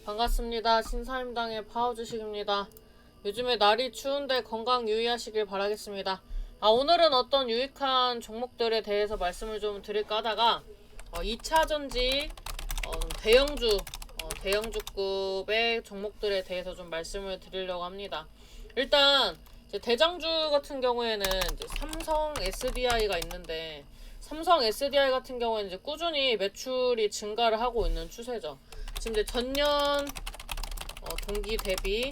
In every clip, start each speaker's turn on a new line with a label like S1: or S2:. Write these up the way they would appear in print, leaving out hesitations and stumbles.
S1: 반갑습니다. 신사임당의 파워주식입니다. 요즘에 날이 추운데 건강 유의하시길 바라겠습니다. 오늘은 어떤 유익한 종목들에 대해서 말씀을 좀 드릴까 하다가 2차전지 대형주급의 종목들에 대해서 좀 말씀을 드리려고 합니다. 일단 이제 대장주 같은 경우에는 이제 삼성 SDI가 있는데, 삼성 SDI 같은 경우에는 이제 꾸준히 매출이 증가를 하고 있는 추세죠. 지금 이제 전년 동기 대비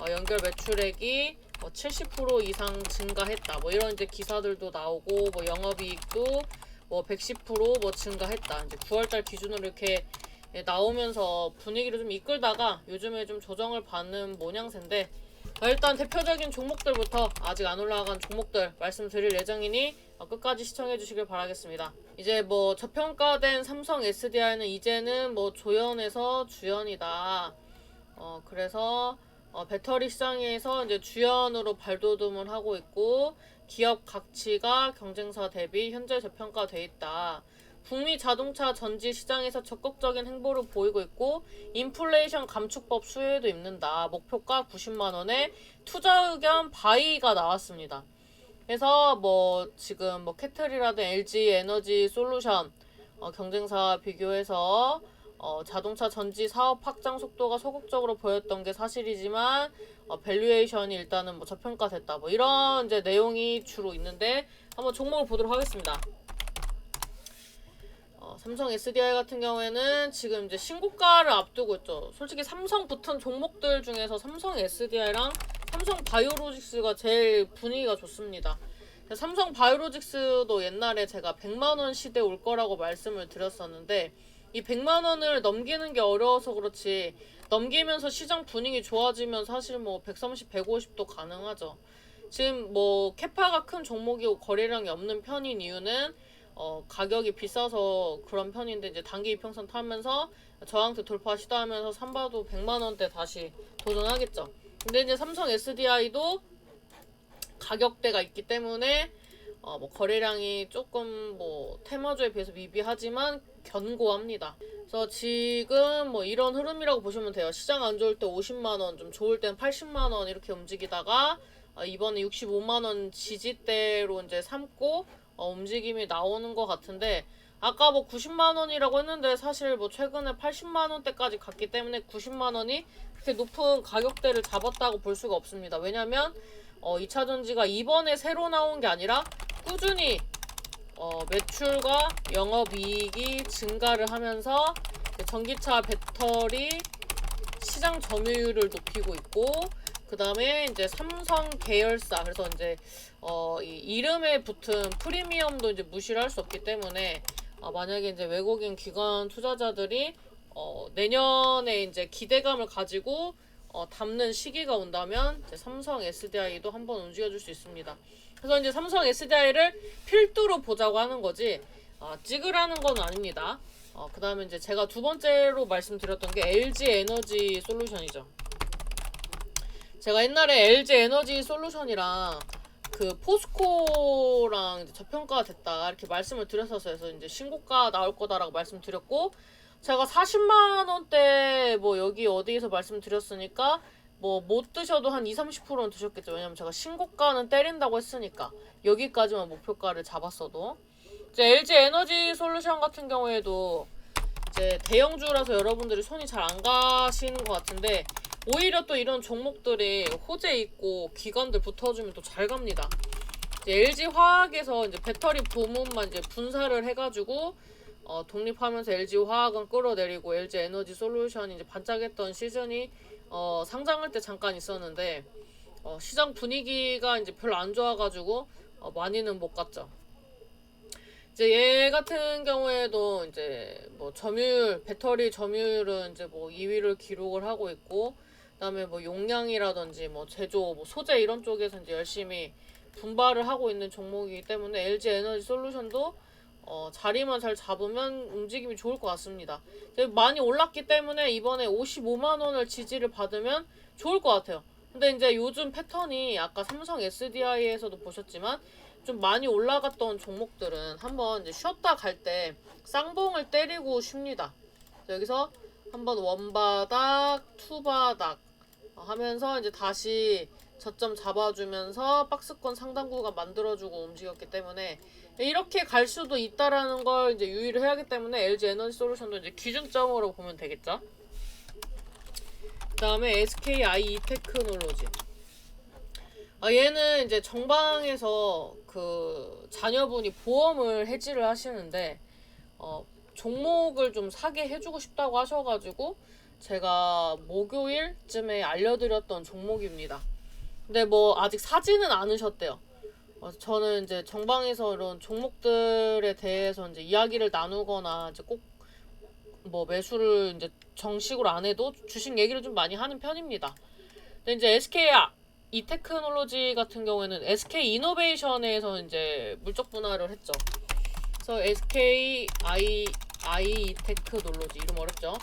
S1: 연결 매출액이 70% 이상 증가했다. 뭐 이런 이제 기사들도 나오고, 뭐 영업이익도 110% 증가했다. 이제 9월달 기준으로 이렇게 나오면서 분위기를 좀 이끌다가 요즘에 좀 조정을 받는 모양새인데, 일단 대표적인 종목들부터 아직 안 올라간 종목들 말씀드릴 예정이니 끝까지 시청해 주시길 바라겠습니다. 이제 저평가된 삼성 SDI는 이제는 조연에서 주연이다. 그래서 배터리 시장에서 이제 주연으로 발돋움을 하고 있고, 기업 가치가 경쟁사 대비 현재 저평가돼 있다. 북미 자동차 전지 시장에서 적극적인 행보를 보이고 있고, 인플레이션 감축법 수혜도 입는다. 목표가 90만원에 투자 의견 바이가 나왔습니다. 그래서 지금 캐틀이라든 LG 에너지 솔루션 경쟁사 비교해서 자동차 전지 사업 확장 속도가 소극적으로 보였던 게 사실이지만 밸류에이션이 일단은 저평가됐다. 이런 이제 내용이 주로 있는데, 한번 종목을 보도록 하겠습니다. 삼성 SDI 같은 경우에는 지금 이제 신고가를 앞두고 있죠. 솔직히 삼성 붙은 종목들 중에서 삼성 SDI랑 삼성 바이오로직스가 제일 분위기가 좋습니다. 삼성 바이오로직스도 옛날에 제가 100만원 시대 올 거라고 말씀을 드렸었는데, 이 100만원을 넘기는 게 어려워서 그렇지, 넘기면서 시장 분위기 좋아지면 사실 130, 150도 가능하죠. 지금 캐파가 큰 종목이고 거래량이 없는 편인 이유는 가격이 비싸서 그런 편인데, 이제 단기 이평선 타면서 저항대 돌파 시도하면서 삼바도 100만원대 다시 도전하겠죠. 근데 이제 삼성 SDI도 가격대가 있기 때문에 거래량이 조금 테마주에 비해서 미비하지만 견고합니다. 그래서 지금 이런 흐름이라고 보시면 돼요. 시장 안 좋을 때 50만원, 좀 좋을 땐 80만원 이렇게 움직이다가 이번에 65만원 지지대로 이제 삼고 움직임이 나오는 것 같은데, 아까 90만원이라고 했는데 사실 최근에 80만원대까지 갔기 때문에 90만원이 그렇게 높은 가격대를 잡았다고 볼 수가 없습니다. 왜냐면 2차전지가 이번에 새로 나온 게 아니라 꾸준히 매출과 영업이익이 증가를 하면서 전기차 배터리 시장 점유율을 높이고 있고, 그 다음에 이제 삼성 계열사, 그래서 이제 이 이름에 붙은 프리미엄도 이제 무시를 할 수 없기 때문에 만약에 이제 외국인 기관 투자자들이 내년에 이제 기대감을 가지고 담는 시기가 온다면 이제 삼성 SDI도 한번 움직여줄 수 있습니다. 그래서 이제 삼성 SDI를 필두로 보자고 하는 거지 찍으라는 건 아닙니다. 그 다음에 이제 제가 두 번째로 말씀드렸던 게 LG 에너지 솔루션이죠. 제가 옛날에 LG 에너지 솔루션이랑 그 포스코랑 이제 저평가가 됐다 이렇게 말씀을 드렸었어요. 그래서 이제 신고가 나올 거다라고 말씀드렸고, 제가 40만원대 여기 어디에서 말씀드렸으니까 못 드셔도 한 20-30%는 드셨겠죠. 왜냐면 제가 신고가는 때린다고 했으니까, 여기까지만 목표가를 잡았어도. 이제 LG 에너지 솔루션 같은 경우에도 이제 대형주라서 여러분들이 손이 잘 안 가시는 것 같은데, 오히려 또 이런 종목들이 호재 있고 기관들 붙어주면 또 잘 갑니다. 이제 LG 화학에서 이제 배터리 부문만 이제 분사를 해가지고 독립하면서 LG 화학은 끌어내리고 LG 에너지 솔루션이 이제 반짝했던 시즌이 상장할 때 잠깐 있었는데, 시장 분위기가 이제 별로 안 좋아가지고 많이는 못 갔죠. 이제 얘 같은 경우에도 이제 점유율, 배터리 점유율은 이제 2위를 기록을 하고 있고, 그다음에 용량이라든지 제조, 소재 이런 쪽에서 이제 열심히 분발을 하고 있는 종목이기 때문에 LG 에너지 솔루션도 자리만 잘 잡으면 움직임이 좋을 것 같습니다. 많이 올랐기 때문에 이번에 55만원을 지지를 받으면 좋을 것 같아요. 근데 이제 요즘 패턴이 아까 삼성 SDI에서도 보셨지만 좀 많이 올라갔던 종목들은 한번 이제 쉬었다 갈 때 쌍봉을 때리고 쉽니다. 여기서 한번 원바닥, 투바닥 하면서 이제 다시 저점 잡아주면서 박스권 상단구가 만들어주고 움직였기 때문에 이렇게 갈 수도 있다라는 걸 이제 유의를 해야 하기 때문에 LG 에너지 솔루션도 이제 기준점으로 보면 되겠죠. 그 다음에 SKI 테크놀로지. 얘는 이제 정방에서 그 자녀분이 보험을 해지를 하시는데 종목을 좀 사게 해주고 싶다고 하셔가지고 제가 목요일쯤에 알려드렸던 종목입니다. 근데 뭐 아직 사지는 않으셨대요. 저는 이제 정방에서 이런 종목들에 대해서 이제 이야기를 나누거나 이제 꼭 뭐 매수를 이제 정식으로 안 해도 주식 얘기를 좀 많이 하는 편입니다. 근데 이제 SK 이테크놀로지 같은 경우에는 SK 이노베이션에서 이제 물적 분할을 했죠. 그래서 SK 이테크놀로지 이름 어렵죠?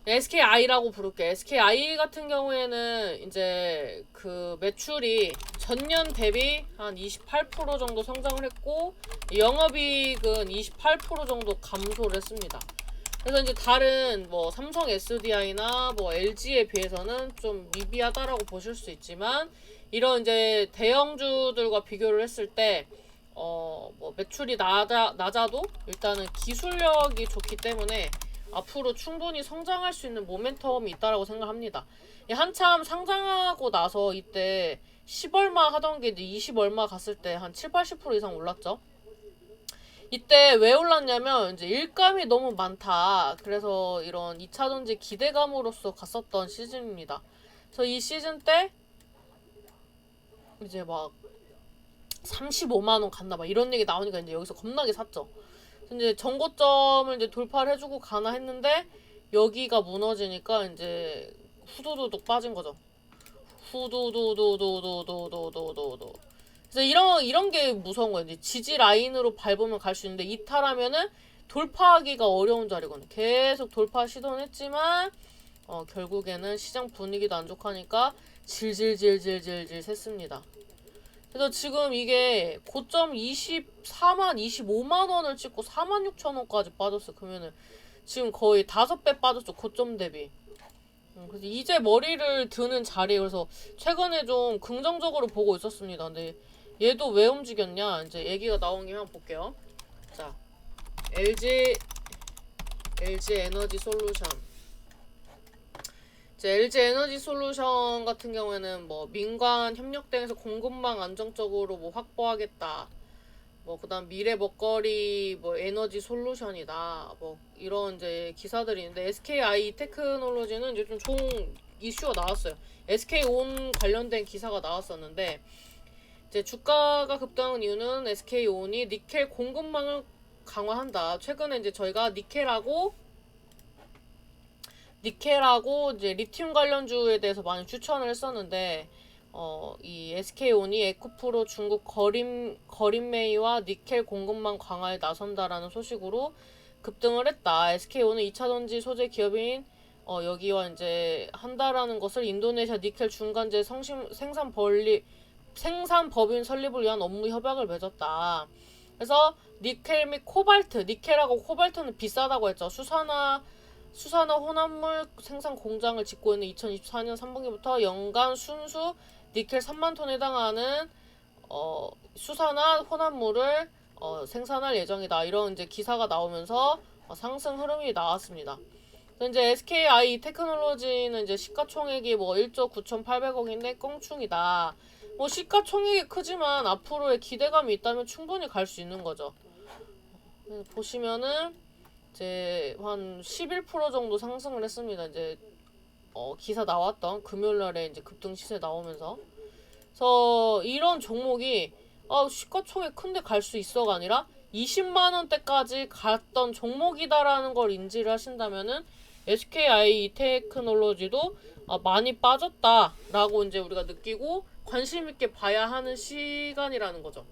S1: SKI라고 부를게요. SKI 같은 경우에는 이제 그 매출이 전년 대비 한 28% 정도 성장을 했고 영업이익은 28% 정도 감소를 했습니다. 그래서 이제 다른 뭐 삼성 SDI나 뭐 LG에 비해서는 좀 미비하다라고 보실 수 있지만 이런 이제 대형주들과 비교를 했을 때 뭐 매출이 낮아도 일단은 기술력이 좋기 때문에 앞으로 충분히 성장할 수 있는 모멘텀이 있다라고 생각합니다. 한참 상장하고 나서 이때 10얼마 하던 게 이제 20얼마 갔을 때 한 7-80% 이상 올랐죠. 이때 왜 올랐냐면 이제 일감이 너무 많다. 그래서 이런 2차전지 기대감으로써 갔었던 시즌입니다. 그래서 이 시즌 때 이제 막 35만원 갔나 막 이런 얘기 나오니까 이제 여기서 겁나게 샀죠. 이제 전고점을 이제 돌파를 해주고 가나 했는데 여기가 무너지니까 이제 후두두둑 빠진 거죠. 후두두두두두두두두두. 그래서 이런 게 무서운 거예요. 이제 지지 라인으로 밟으면 갈 수 있는데 이탈하면은 돌파하기가 어려운 자리거든요. 계속 돌파 시도는 했지만 결국에는 시장 분위기도 안 좋으니까 질질질질질질 샜습니다. 그래서 지금 이게 고점 25만원을 찍고 46,000원까지 빠졌어요. 그러면은 지금 거의 5배 빠졌죠. 고점 대비. 그래서 이제 머리를 드는 자리에 그래서 최근에 좀 긍정적으로 보고 있었습니다. 근데 얘도 왜 움직였냐? 이제 얘기가 나온 김에 한번 볼게요. 자, LG 에너지 솔루션. LG 에너지 솔루션 같은 경우에는 뭐 민관 협력 등에서 공급망 안정적으로 뭐 확보하겠다. 뭐 그다음 미래 먹거리 뭐 에너지 솔루션이다. 뭐 이런 이제 기사들이 있는데 SKI 테크놀로지는 이제 좀 좋은 이슈가 나왔어요. SK온 관련된 기사가 나왔었는데 이제 주가가 급등한 이유는 SK온이 니켈 공급망을 강화한다. 최근에 이제 저희가 니켈하고 이제 리튬 관련주에 대해서 많이 추천을 했었는데 이 SK온이 에코프로 중국 거린메이와 니켈 공급망 강화에 나선다라는 소식으로 급등을 했다. SK온은 2차전지 소재 기업인 여기와 이제 한다라는 것을 인도네시아 니켈 중간재 생산 법인 설립을 위한 업무 협약을 맺었다. 그래서 니켈 및 코발트, 니켈하고 코발트는 비싸다고 했죠. 수산화 혼합물 생산 공장을 짓고 있는 2024년 3분기부터 연간 순수 니켈 3만 톤에 해당하는 수산화 혼합물을 생산할 예정이다. 이런 이제 기사가 나오면서 상승 흐름이 나왔습니다. 이제 SKI 테크놀로지는 이제 시가총액이 뭐 1조 9,800억인데 껑충이다. 뭐 시가총액이 크지만 앞으로의 기대감이 있다면 충분히 갈 수 있는 거죠. 보시면은 이제 한 11% 정도 상승을 했습니다. 이제 기사 나왔던 금요일날에 이제 급등 시세 나오면서 그래서 이런 종목이 시가총액 큰데 갈 수 있어가 아니라 20만원대까지 갔던 종목이다라는 걸 인지를 하신다면은 SKI 테크놀로지도 많이 빠졌다라고 이제 우리가 느끼고 관심있게 봐야 하는 시간이라는 거죠.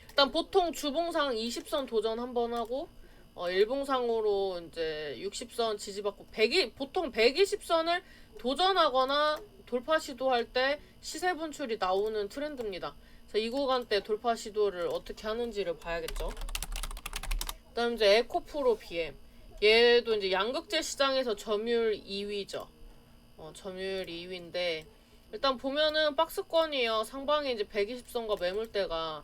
S1: 일단 보통 주봉상 20선 도전 한번 하고 일봉상으로 이제 60선 지지받고 보통 120선을 도전하거나 돌파 시도할 때 시세 분출이 나오는 트렌드입니다. 그래서 이 구간 때 돌파 시도를 어떻게 하는지를 봐야겠죠. 그다음 이제 에코프로 BM. 얘도 이제 양극재 시장에서 점유율 2위죠. 점유율 2위인데 일단 보면은 박스권이에요. 상방에 이제 120선과 매물대가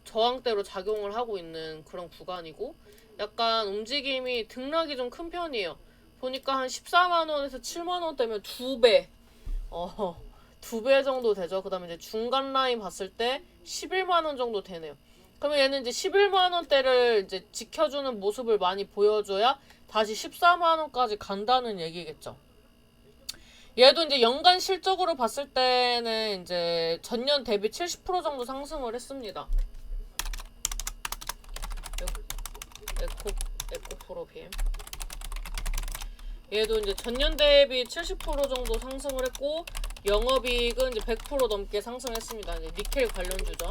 S1: 저항대로 작용을 하고 있는 그런 구간이고 약간 움직임이 등락이 좀 큰 편이에요. 보니까 한 14만원에서 7만원대면 2배 2배 정도 되죠. 그 다음에 이제 중간 라인 봤을 때 11만원 정도 되네요. 그러면 얘는 이제 11만원대를 이제 지켜주는 모습을 많이 보여줘야 다시 14만원까지 간다는 얘기겠죠. 얘도 이제 연간 실적으로 봤을 때는 이제 전년 대비 70% 정도 상승을 했습니다. 에코프로빔. 얘도 이제 전년 대비 70% 정도 상승을 했고 영업이익은 이제 100% 넘게 상승했습니다. 이제 니켈 관련주죠.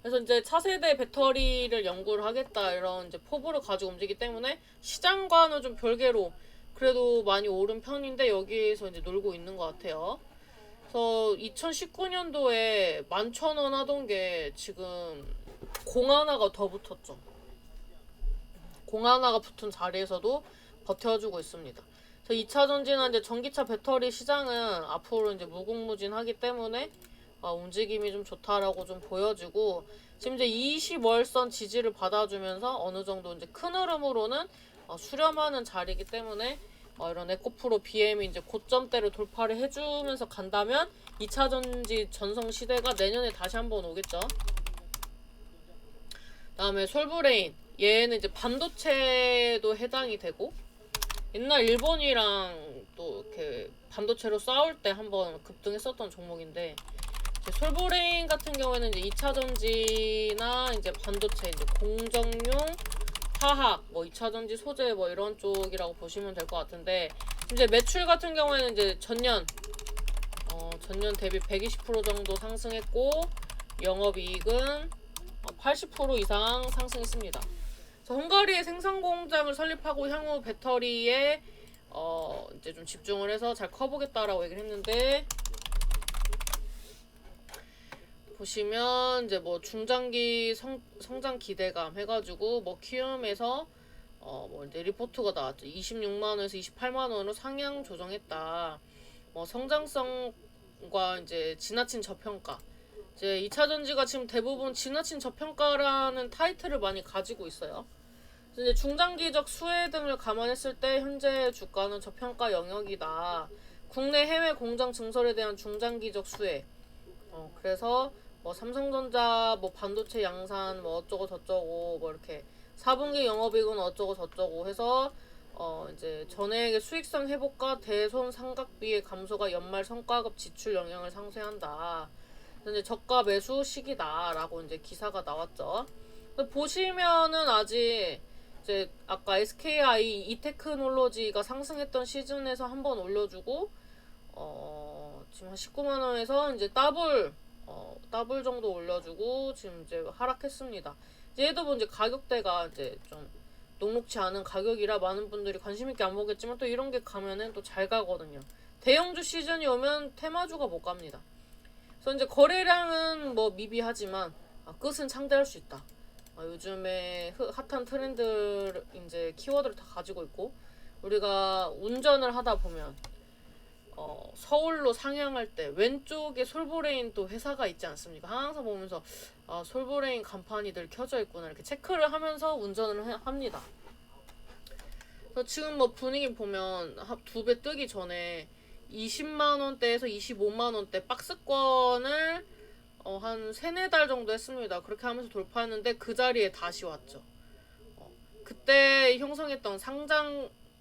S1: 그래서 이제 차세대 배터리를 연구를 하겠다 이런 이제 포부를 가지고 움직이기 때문에 시장과는 좀 별개로 그래도 많이 오른 편인데 여기에서 이제 놀고 있는 것 같아요. 그래서 2019년도에 11,000원 하던 게 지금 공 하나가 더 붙었죠. 공 하나가 붙은 자리에서도 버텨주고 있습니다. 그래서 2차 전지나 이제 전기차 배터리 시장은 앞으로 이제 무궁무진하기 때문에 움직임이 좀 좋다라고 좀 보여지고 지금 이제 20월선 지지를 받아주면서 어느 정도 이제 큰 흐름으로는 수렴하는 자리이기 때문에 이런 에코프로 BM이 이제 고점대를 돌파를 해주면서 간다면 2차 전지 전성 시대가 내년에 다시 한번 오겠죠. 다음에 솔브레인 얘는 이제 반도체도 해당이 되고 옛날 일본이랑 또 이렇게 반도체로 싸울 때 한번 급등했었던 종목인데 솔브레인 같은 경우에는 이제 2차 전지나 이제 반도체 이제 공정용 화학 뭐 2차 전지 소재 뭐 이런 쪽이라고 보시면 될 것 같은데 이제 매출 같은 경우에는 이제 전년 대비 120% 정도 상승했고 영업이익은 80% 이상 상승했습니다. 헝가리에 생산 공장을 설립하고 향후 배터리에 이제 좀 집중을 해서 잘 커보겠다라고 얘기를 했는데 보시면 이제 뭐 중장기 성장 기대감 해가지고 뭐 키움에서 뭐 이제 리포트가 나왔죠. 26만원에서 28만원으로 상향 조정했다. 성장성과 이제 지나친 저평가. 이제 2차 전지가 지금 대부분 지나친 저평가라는 타이틀을 많이 가지고 있어요. 이제 중장기적 수혜 등을 감안했을 때 현재 주가는 저평가 영역이다. 국내 해외 공장 증설에 대한 중장기적 수혜. 그래서 뭐 삼성전자 뭐 반도체 양산 뭐 어쩌고 저쩌고 뭐 이렇게 4분기 영업이익은 어쩌고 저쩌고 해서 이제 전액의 수익성 회복과 대손 상각비의 감소가 연말 성과급 지출 영향을 상쇄한다. 이제 저가 매수 시기다라고 이제 기사가 나왔죠. 보시면은 아직 이제 아까 SKI 이테크놀로지가 상승했던 시즌에서 한번 올려주고 지금 한 19만원에서 이제 더블 정도 올려주고 지금 이제 하락했습니다. 이제 얘도 뭐 이제 가격대가 이제 좀 녹록치 않은 가격이라 많은 분들이 관심 있게 안 보겠지만 또 이런 게 가면은 또 잘 가거든요. 대형주 시즌이 오면 테마주가 못 갑니다. 그래서 이제 거래량은 뭐 미비하지만 끝은 창대할 수 있다. 요즘에 핫한 트렌드 이제 키워드를 다 가지고 있고 우리가 운전을 하다 보면 서울로 상향할 때 왼쪽에 솔브레인 또 회사가 있지 않습니까? 항상 보면서 솔브레인 간판이 늘 켜져 있구나 이렇게 체크를 하면서 운전을 합니다. 그래서 지금 뭐 분위기 보면 2배 뜨기 전에 20만원대에서 25만원대 박스권을 한 3-4달 정도 했습니다. 그렇게 하면서 돌파했는데 그 자리에 다시 왔죠. 그때 형성했던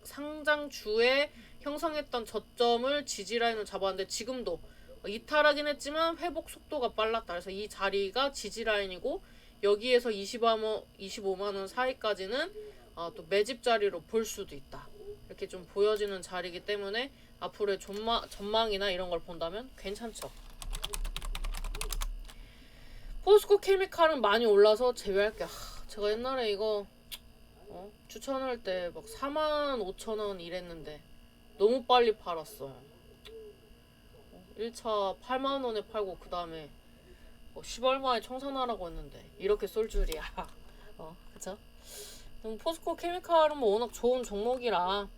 S1: 상장주에 형성했던 저점을 지지라인으로 잡았는데 지금도 이탈하긴 했지만 회복 속도가 빨랐다. 그래서 이 자리가 지지라인이고 여기에서 25만원 사이까지는 또 매집 자리로 볼 수도 있다. 이렇게 좀 보여지는 자리이기 때문에 앞으로의 전망이나 이런 걸 본다면 괜찮죠. 포스코 케미칼은 많이 올라서 제외할게. 제가 옛날에 이거 추천할 때 막 45,000원 이랬는데 너무 빨리 팔았어. 1차 8만원에 팔고 그 다음에 10얼마에 청산하라고 했는데 이렇게 쏠 줄이야. 그쵸? 포스코 케미칼은 뭐 워낙 좋은 종목이라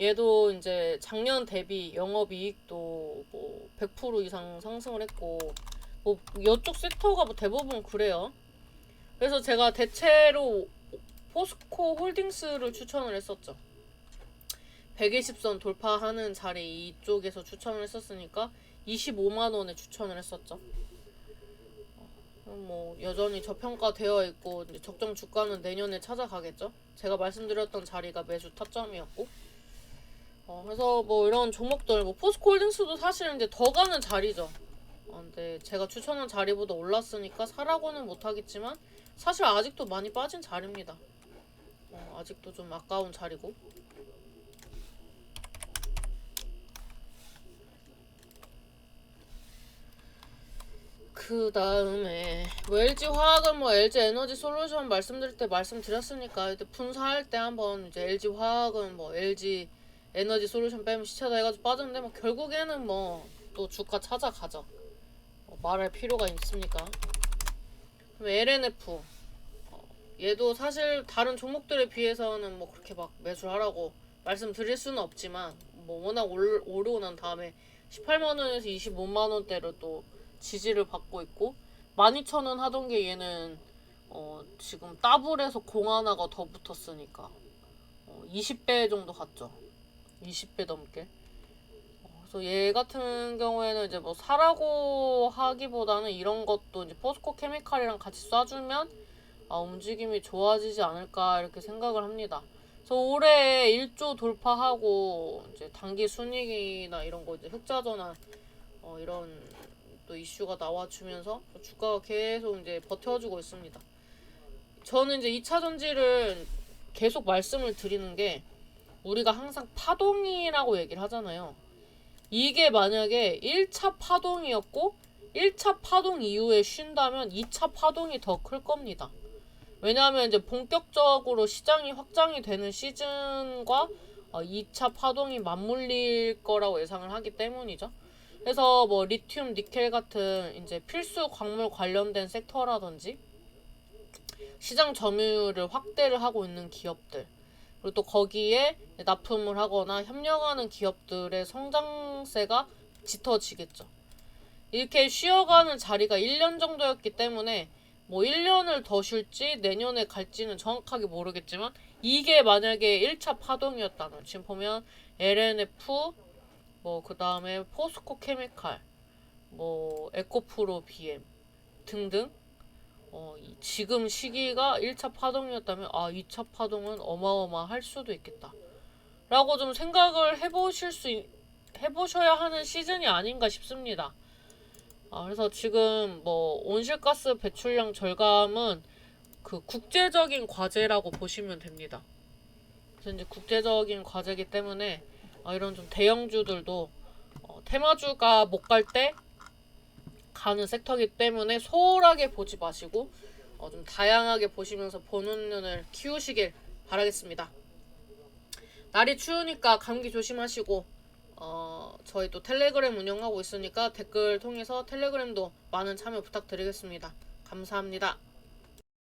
S1: 얘도 이제 작년 대비 영업이익도 뭐 100% 이상 상승을 했고 뭐 이쪽 섹터가 뭐 대부분 그래요. 그래서 제가 대체로 포스코 홀딩스를 추천을 했었죠. 120선 돌파하는 자리 이쪽에서 추천을 했었으니까 25만원에 추천을 했었죠. 뭐 여전히 저평가되어 있고 이제 적정 주가는 내년에 찾아가겠죠. 제가 말씀드렸던 자리가 매수 타점이었고 그래서 뭐 이런 종목들 뭐 포스코홀딩스도 사실 이제 더 가는 자리죠. 근데 제가 추천한 자리보다 올랐으니까 사라고는 못하겠지만 사실 아직도 많이 빠진 자리입니다. 아직도 좀 아까운 자리고. 그 다음에 뭐 LG 화학은 뭐 LG 에너지 솔루션 말씀드릴 때 말씀드렸으니까 분사할 때 한번 이제 LG 화학은 뭐 LG 에너지 솔루션 빼면 시차다 해가지고 빠졌는데 뭐 결국에는 뭐 또 주가 찾아가죠. 말할 필요가 있습니까? 그럼 LNF 얘도 사실 다른 종목들에 비해서는 뭐 그렇게 막 매수를 하라고 말씀드릴 수는 없지만 뭐 워낙 오르고 난 다음에 18만원에서 25만원대로 또 지지를 받고 있고 12,000원 하던 게 얘는 지금 더블해서 공 하나가 더 붙었으니까 20배 정도 갔죠. 20배 넘게. 그래서 얘 같은 경우에는 이제 뭐 사라고 하기보다는 이런 것도 이제 포스코 케미칼이랑 같이 쏴주면 움직임이 좋아지지 않을까 이렇게 생각을 합니다. 그래서 올해 1조 돌파하고 이제 단기 순이익이나 이런 거 이제 흑자 전환 이런 또 이슈가 나와주면서 주가가 계속 이제 버텨주고 있습니다. 저는 이제 2차 전지를 계속 말씀을 드리는 게 우리가 항상 파동이라고 얘기를 하잖아요. 이게 만약에 1차 파동이었고 1차 파동 이후에 쉰다면 2차 파동이 더 클 겁니다. 왜냐하면 이제 본격적으로 시장이 확장이 되는 시즌과 2차 파동이 맞물릴 거라고 예상을 하기 때문이죠. 그래서 뭐 리튬, 니켈 같은 이제 필수 광물 관련된 섹터라든지 시장 점유율을 확대를 하고 있는 기업들 그리고 또 거기에 납품을 하거나 협력하는 기업들의 성장세가 짙어지겠죠. 이렇게 쉬어가는 자리가 1년 정도였기 때문에 뭐 1년을 더 쉴지 내년에 갈지는 정확하게 모르겠지만 이게 만약에 1차 파동이었다면 지금 보면 LNF 뭐 그 다음에 포스코 케미칼 뭐 에코프로 BM 등등 지금 시기가 1차 파동이었다면 2차 파동은 어마어마할 수도 있겠다 라고 좀 생각을 해보셔야 하는 시즌이 아닌가 싶습니다. 그래서 지금 뭐 온실가스 배출량 절감은 그 국제적인 과제라고 보시면 됩니다. 그래서 이제 국제적인 과제이기 때문에 이런 좀 대형주들도 테마주가 못 갈 때 가는 섹터이기 때문에 소홀하게 보지 마시고 좀 다양하게 보시면서 보는 눈을 키우시길 바라겠습니다. 날이 추우니까 감기 조심하시고 저희 또 텔레그램 운영하고 있으니까 댓글 통해서 텔레그램도 많은 참여 부탁드리겠습니다. 감사합니다.